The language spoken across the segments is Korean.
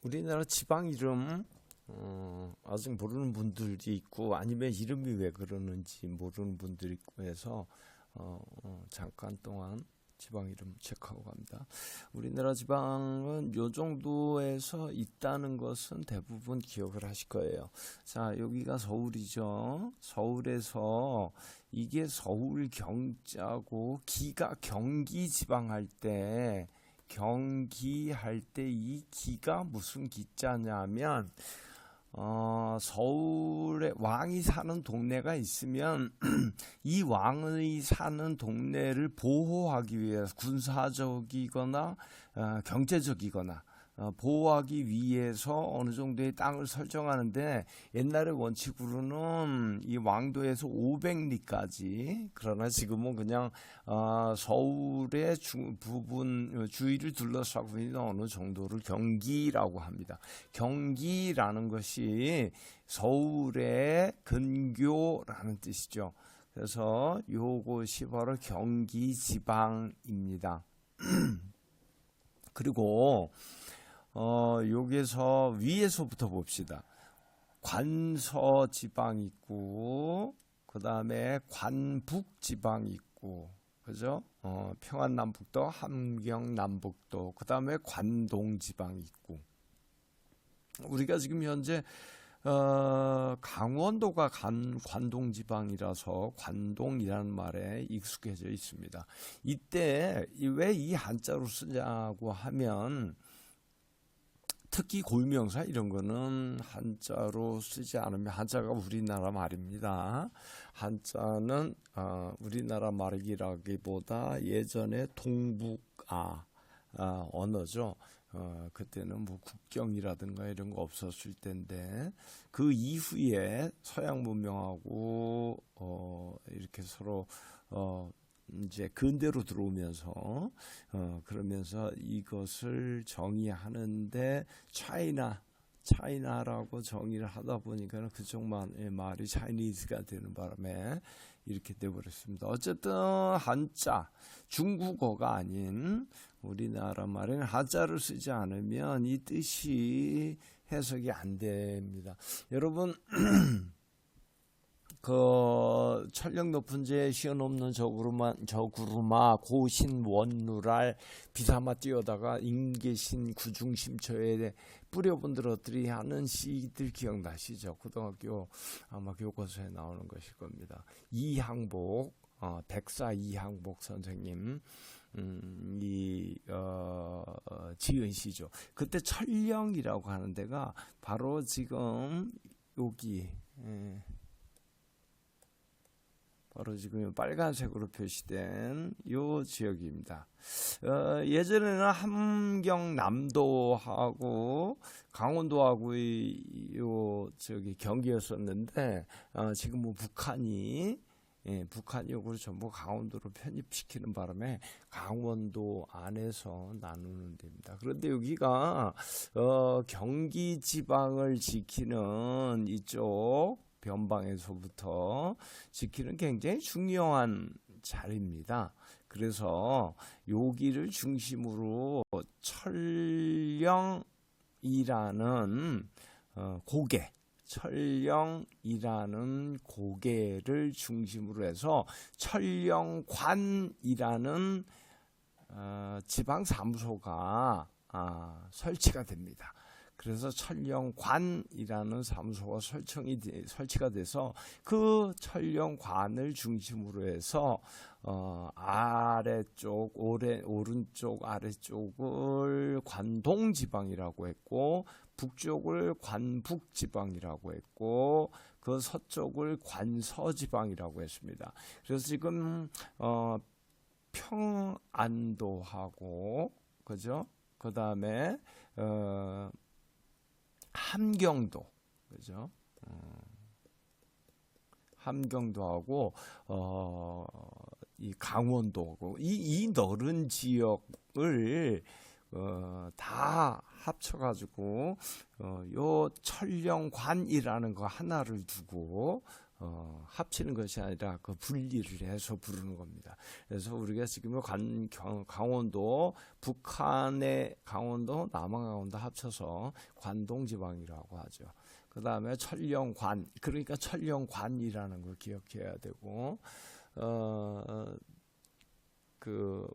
우리나라 지방 이름 아직 모르는 분들이 있고 아니면 이름이 왜 그러는지 모르는 분들이 있고 해서 잠깐 동안 지방 이름 체크하고 갑니다. 우리나라 지방은 요 정도에서 있다는 것은 대부분 기억을 하실 거예요. 자, 여기가 서울이죠. 서울에서 이게 서울 경자고 기가 경기 지방 할 때 이 기가 무슨 기자냐면 서울에 왕이 사는 동네가 있으면 이 왕의 사는 동네를 보호하기 위해서 군사적이거나 경제적이거나 보호하기 위해서 어느 정도의 땅을 설정하는데 옛날의 원칙으로는 이 왕도에서 500리까지 그러나 지금은 그냥 서울의 부분 주위를 둘러싸고 있는 어느 정도를 경기라고 합니다. 경기라는 것이 서울의 근교라는 뜻이죠. 그래서 요것이 바로 경기 지방입니다. 그리고 여기서 위에서부터 봅시다. 관서 지방 있고, 그 다음에 관북 지방 있고, 그죠? 평안남북도, 함경남북도, 그 다음에 관동 지방 있고. 우리가 지금 현재 강원도가 관동 지방이라서 관동이라는 말에 익숙해져 있습니다. 이때 왜 이 한자로 쓰냐고 하면 특히 고유명사 이런 거는 한자로 쓰지 않으면 한자가 우리나라 말입니다. 한자는 우리나라 말이라기보다 예전에 동북아 언어죠. 그때는 뭐 국경이라든가 이런 거 없었을 때인데 그 이후에 서양 문명하고 이렇게 서로 이제 근대로 들어오면서 그러면서 이것을 정의하는데 차이나라고 정의를 하다 보니까 그쪽만의 말이 차이니즈가 되는 바람에 이렇게 돼버렸습니다. 어쨌든 한자 중국어가 아닌 우리나라 말에는 한자를 쓰지 않으면 이 뜻이 해석이 안 됩니다. 여러분 그 천령 높은 제 시연 없는 저구르마 고신 원누랄 비사마 뛰어다가 임계신 구중심처에 뿌려본들어들이 하는 시들 기억나시죠? 고등학교 아마 교과서에 나오는 것일 겁니다. 이항복 백사 이항복 선생님 지은 시죠. 그때 천령이라고 하는 데가 바로 지금 여기 바로 지금 빨간색으로 표시된 요 지역입니다. 예전에는 함경남도하고 강원도하고의 저기 경계였었는데 지금 뭐 북한이 북한역으로 전부 강원도로 편입시키는 바람에 강원도 안에서 나누는 데입니다. 그런데 여기가 경기 지방을 지키는 이쪽 변방에서부터 지키는 굉장히 중요한 자리입니다. 그래서 여기를 중심으로 천령이라는 천령이라는 고개를 중심으로 해서 천령관이라는 지방사무소가 설치가 됩니다. 그래서 천령관이라는 사무소가 설치가 돼서 그 천령관을 중심으로 해서 오른쪽 아래쪽을 관동지방이라고 했고 북쪽을 관북지방이라고 했고 그 서쪽을 관서지방이라고 했습니다. 그래서 지금 평안도하고 그죠? 그 다음에 함경도, 그죠? 함경도하고 이 강원도하고 이 넓은 지역을 다 합쳐가지고 요 천령관이라는 거 하나를 두고 합치는 것이 아니라 그 분리를 해서 부르는 겁니다. 그래서 우리가 지금 강원도, 북한의 강원도, 남한 강원도 합쳐서 관동지방이라고 하죠. 그 다음에 천령관, 그러니까 천령관이라는 걸 기억해야 되고,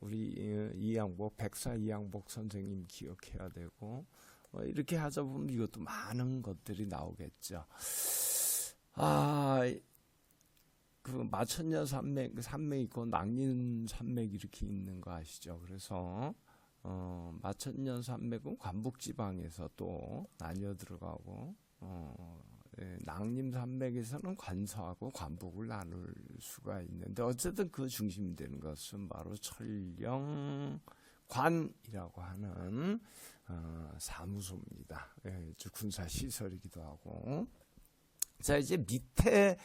우리 백사 이양복 선생님 기억해야 되고, 이렇게 하다 보면 이것도 많은 것들이 나오겠죠. 그 마천년 산맥 있고 낙림 산맥 이렇게 있는 거 아시죠? 그래서 마천년 산맥은 관북지방에서 또 나뉘어 들어가고, 낙림 산맥에서는 관서하고 관북을 나눌 수가 있는데, 어쨌든 그 중심이 되는 것은 바로 천령관이라고 하는 사무소입니다. 군사 시설이기도 하고. 자, 이제 밑에를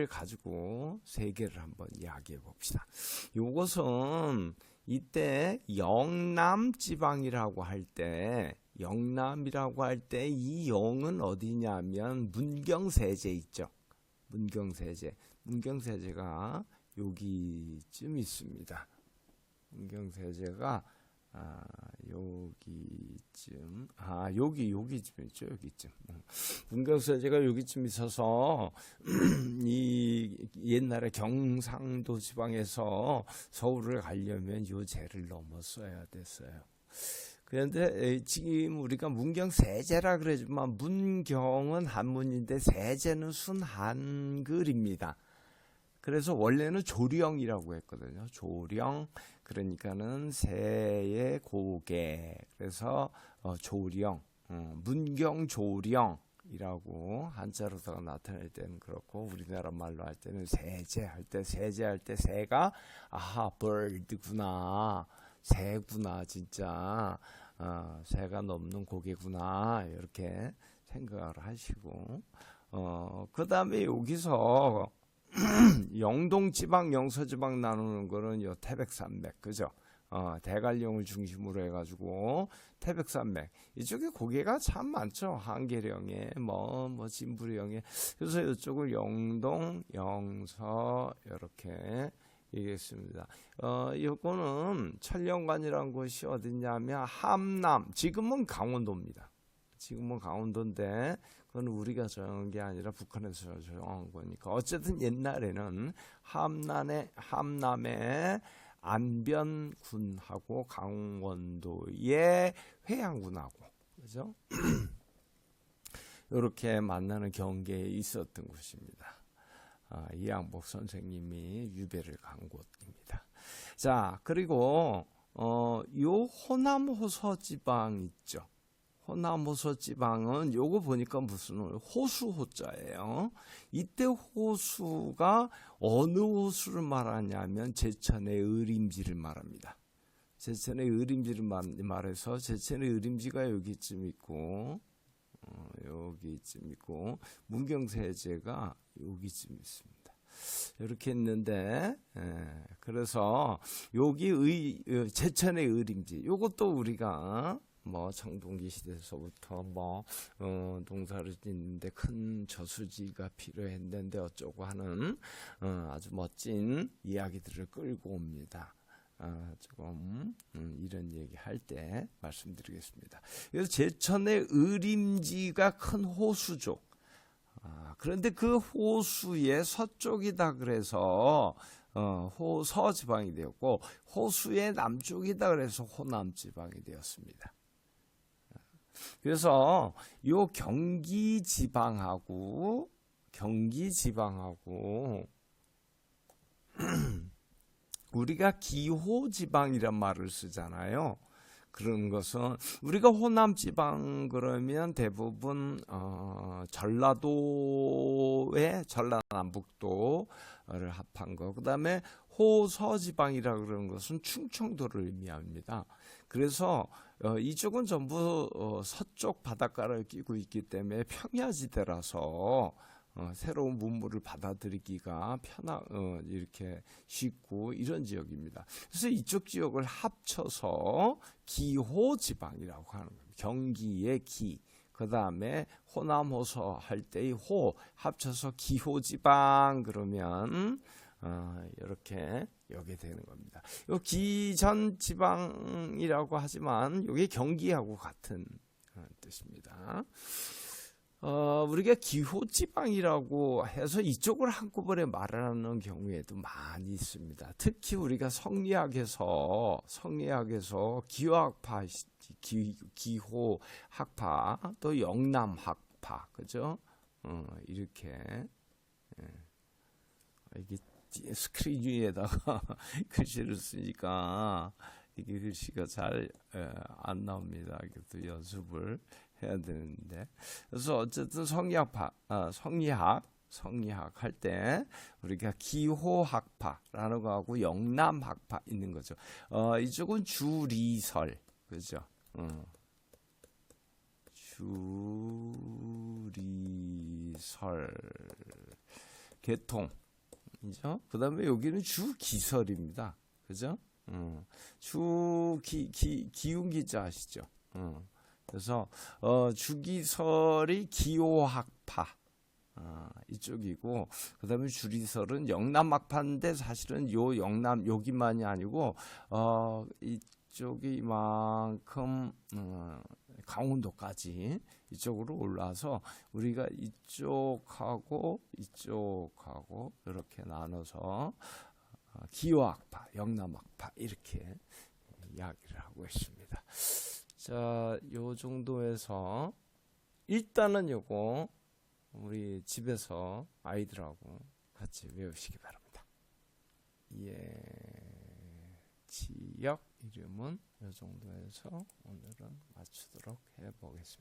가지고 세 개를 한번 이야기해 봅시다. 요것은 이때 영남지방이라고 할 때, 영남이라고 할 때 이 영은 어디냐면 문경세제 있죠. 문경세제가 여기쯤 있습니다. 문경세제가 여기쯤 있죠. 여기쯤. 문경세제가 여기쯤 있어서 이 옛날에 경상도 지방에서 서울을 가려면 요 제를 넘었어야 됐어요. 그런데 지금 우리가 문경세제라 그러지만 문경은 한문인데 세제는 순한글입니다. 그래서 원래는 조령이라고 했거든요. 조령, 그러니까는 새의 고개. 그래서 조령, 문경조령이라고 한자로다가 나타낼 때는 그렇고, 우리나라 말로 할 때는 세제할 때 새가 birds구나, 새구나, 진짜 새가 넘는 고개구나, 이렇게 생각을 하시고, 그 다음에 여기서 영동지방, 영서지방 나누는 거는 요 태백산맥, 그죠? 대관령을 중심으로 해가지고 태백산맥 이쪽에 고개가 참 많죠. 한계령에 진부령에. 그래서 이쪽을 영동, 영서 이렇게 얘기했습니다. 요거는 천령관이라는 곳이 어디냐면 함남, 지금은 강원도입니다. 지금은 강원도인데 그건 우리가 정한 게 아니라 북한에서 정한 거니까. 어쨌든 옛날에는 함남의 안변군하고 강원도의 회양군하고, 그죠? 이렇게 만나는 경계에 있었던 곳입니다. 이양복 선생님이 유배를 간 곳입니다. 자, 그리고 요 호남호서 지방 있죠. 호남호서 지방은 요거 보니까 무슨 호수호자예요. 이때 호수가 어느 호수를 말하냐면 제천의 의림지를 말합니다. 제천의 의림지를 말해서 제천의 의림지가 여기쯤 있고, 문경세제가 여기쯤 있습니다. 이렇게 있는데, 그래서 여기 제천의 의림지, 요것도 우리가 청동기 시대에서부터 농사를 짓는데 큰 저수지가 필요했는데 어쩌고 하는 아주 멋진 이야기들을 끌고 옵니다. 조금 이런 얘기 할 때 말씀드리겠습니다. 그래서 제천의 의림지가 큰 호수죠. 그런데 그 호수의 서쪽이다 그래서 호서지방이 되었고, 호수의 남쪽이다 그래서 호남지방이 되었습니다. 그래서 요 경기지방하고 우리가 기호지방이란 말을 쓰잖아요. 그런 것은 우리가 호남지방 그러면 대부분 전라도의 전라남북도를 합한 거, 그 다음에 호서지방이라 그러는 것은 충청도를 의미합니다. 그래서 이쪽은 전부 서쪽 바닷가를 끼고 있기 때문에 평야지대라서 새로운 문물을 받아들이기가 이렇게 쉽고 이런 지역입니다. 그래서 이쪽 지역을 합쳐서 기호지방이라고 하는 겁니다. 경기의 기, 그 다음에 호남호서 할 때의 호 합쳐서 기호지방 그러면 이렇게 여게 되는 겁니다. 요 기전지방이라고 하지만 이게 경기하고 같은 뜻입니다. 우리가 기호지방이라고 해서 이쪽을 한꺼번에 말하는 경우에도 많이 있습니다. 특히 우리가 성리학에서 기호학파, 기호학파, 또 영남학파, 그죠? 이렇게 이게 스크린 위에다가 글씨를 쓰니까 이게 글씨가 잘 안 나옵니다. 이것도 연습을 해야 되는데, 그래서 어쨌든 성리학 할 때 우리가 기호학파라는 거하고 영남학파 있는 거죠. 이쪽은 주리설, 그죠? 주리설 개통이죠. 그 다음에 여기는 주기설입니다. 그죠? 기운기자 아시죠? 그래서 주기설이 기호학파 이쪽이고, 그 다음에 주리설은 영남학파인데 사실은 요 영남 여기만이 아니고 이쪽이 이만큼 강원도까지 이쪽으로 올라서 우리가 이쪽하고 이렇게 나눠서 기호학파, 영남학파 이렇게 이야기를 하고 있습니다. 자, 요 정도에서 일단은 요거 우리 집에서 아이들하고 같이 외우시기 바랍니다. 예, 지역 이름은 요 정도에서 오늘은 마치도록 해보겠습니다.